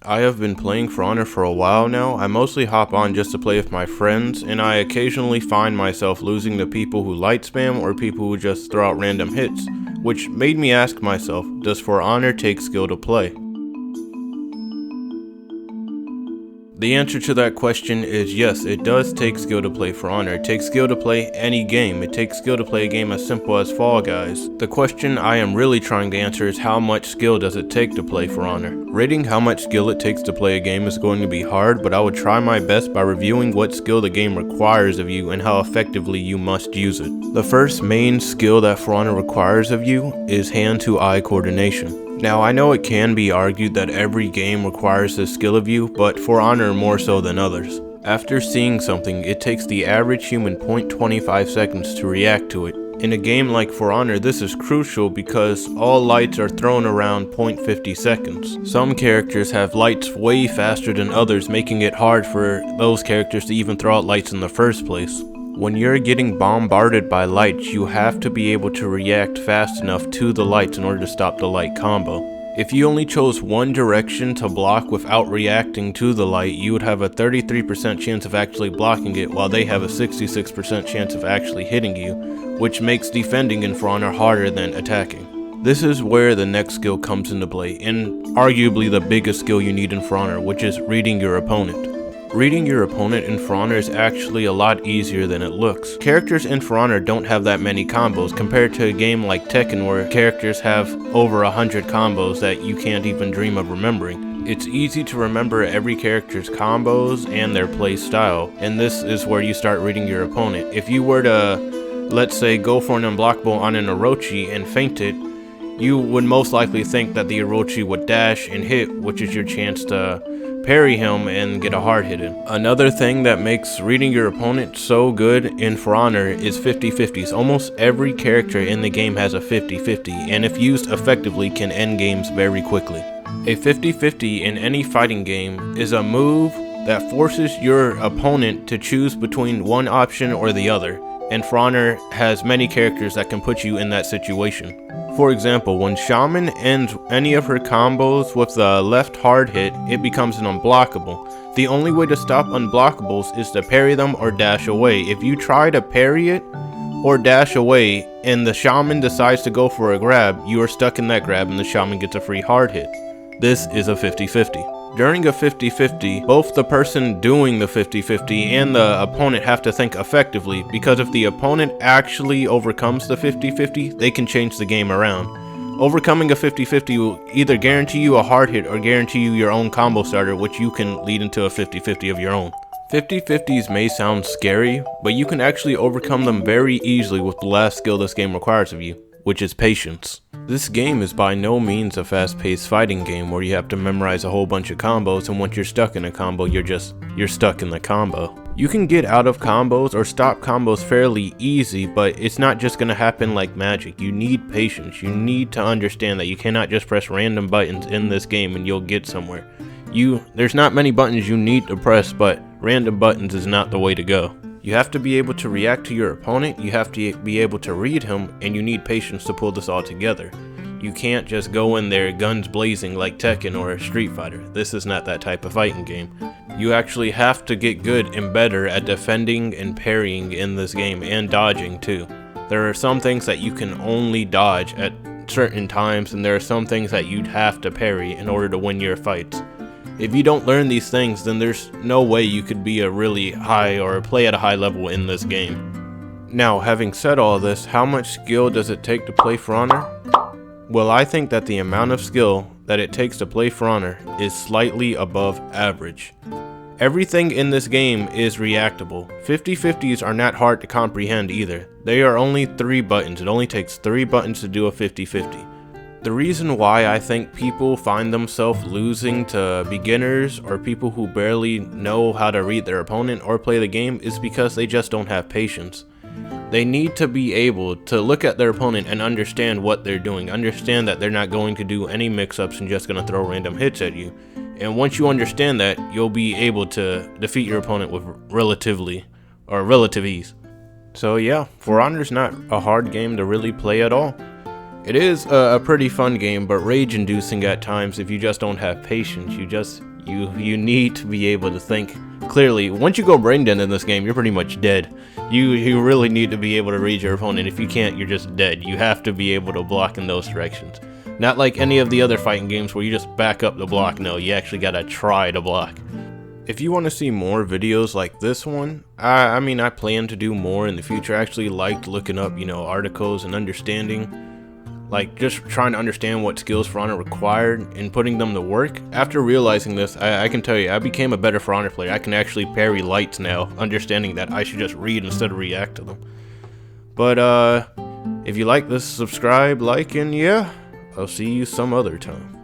I have been playing For Honor for a while now. I mostly hop on just to play with my friends, and I occasionally find myself losing to people who light spam or people who just throw out random hits, which made me ask myself, does For Honor take skill to play? The answer to that question is yes, it does take skill to play For Honor. It takes skill to play any game. It takes skill to play a game as simple as Fall Guys. The question I am really trying to answer is how much skill does it take to play For Honor? Rating how much skill it takes to play a game is going to be hard, but I would try my best by reviewing what skill the game requires of you and how effectively you must use it. The first main skill that For Honor requires of you is hand-to-eye coordination. Now, I know it can be argued that every game requires this skill of you, but For Honor more so than others. After seeing something, it takes the average human 0.25 seconds to react to it. In a game like For Honor, this is crucial because all lights are thrown around 0.50 seconds. Some characters have lights way faster than others, making it hard for those characters to even throw out lights in the first place. When you're getting bombarded by lights, you have to be able to react fast enough to the lights in order to stop the light combo. If you only chose one direction to block without reacting to the light, you would have a 33% chance of actually blocking it, while they have a 66% chance of actually hitting you, which makes defending in For Honor harder than attacking. This is where the next skill comes into play, and arguably the biggest skill you need in For Honor, which is reading your opponent. Reading your opponent in For Honor is actually a lot easier than it looks. Characters in For Honor don't have that many combos compared to a game like Tekken where characters have over 100 combos that you can't even dream of remembering. It's easy to remember every character's combos and their play style, and this is where you start reading your opponent. If you were to, let's say, go for an unblockable on an Orochi and feint it, you would most likely think that the Orochi would dash and hit, which is your chance to parry him and get a hard hit in. Another thing that makes reading your opponent so good in For Honor is 50-50s. Almost every character in the game has a 50-50, and if used effectively can end games very quickly. A 50-50 in any fighting game is a move that forces your opponent to choose between one option or the other, and For Honor has many characters that can put you in that situation. For example, when Shaman ends any of her combos with the left hard hit, it becomes an unblockable. The only way to stop unblockables is to parry them or dash away. If you try to parry it or dash away and the Shaman decides to go for a grab, you are stuck in that grab and the Shaman gets a free hard hit. This is a 50-50. During a 50-50, both the person doing the 50-50 and the opponent have to think effectively, because if the opponent actually overcomes the 50-50, they can change the game around. Overcoming a 50-50 will either guarantee you a hard hit or guarantee you your own combo starter, which you can lead into a 50-50 of your own. 50-50s may sound scary, but you can actually overcome them very easily with the last skill this game requires of you, which is patience. This game is by no means a fast-paced fighting game where you have to memorize a whole bunch of combos, and once you're stuck in a combo, you're stuck in the combo. You can get out of combos or stop combos fairly easy, but it's not just gonna happen like magic. You need patience. You need to understand that you cannot just press random buttons in this game and you'll get somewhere. There's not many buttons you need to press, but random buttons is not the way to go. You have to be able to react to your opponent, you have to be able to read him, and you need patience to pull this all together. You can't just go in there guns blazing like Tekken or Street Fighter. This is not that type of fighting game. You actually have to get good and better at defending and parrying in this game, and dodging too. There are some things that you can only dodge at certain times, and there are some things that you'd have to parry in order to win your fights. If you don't learn these things, then there's no way you could be a really high or play at a high level in this game. Now, having said all this, how much skill does it take to play For Honor? Well, I think that the amount of skill that it takes to play For Honor is slightly above average. Everything in this game is reactable. 50-50s are not hard to comprehend either. They are only 3 buttons. It only takes 3 buttons to do a 50-50. The reason why I think people find themselves losing to beginners or people who barely know how to read their opponent or play the game is because they just don't have patience. They need to be able to look at their opponent and understand what they're doing, understand that they're not going to do any mix-ups and just going to throw random hits at you. And once you understand that, you'll be able to defeat your opponent with relative ease. So yeah, For Honor's not a hard game to really play at all. It is a pretty fun game, but rage-inducing at times if you just don't have patience. You need to be able to think clearly. Once you go brain dead in this game, you're pretty much dead. You really need to be able to read your opponent. If you can't, you're just dead. You have to be able to block in those directions. Not like any of the other fighting games where you just back up the block. No, you actually gotta try to block. If you want to see more videos like this one, I mean, I plan to do more in the future. I actually liked looking up, articles and understanding, like just trying to understand what skills For Honor required and putting them to work. After realizing this, I can tell you, I became a better For Honor player. I can actually parry lights now, understanding that I should just read instead of react to them. But if you like this, subscribe, like, and yeah, I'll see you some other time.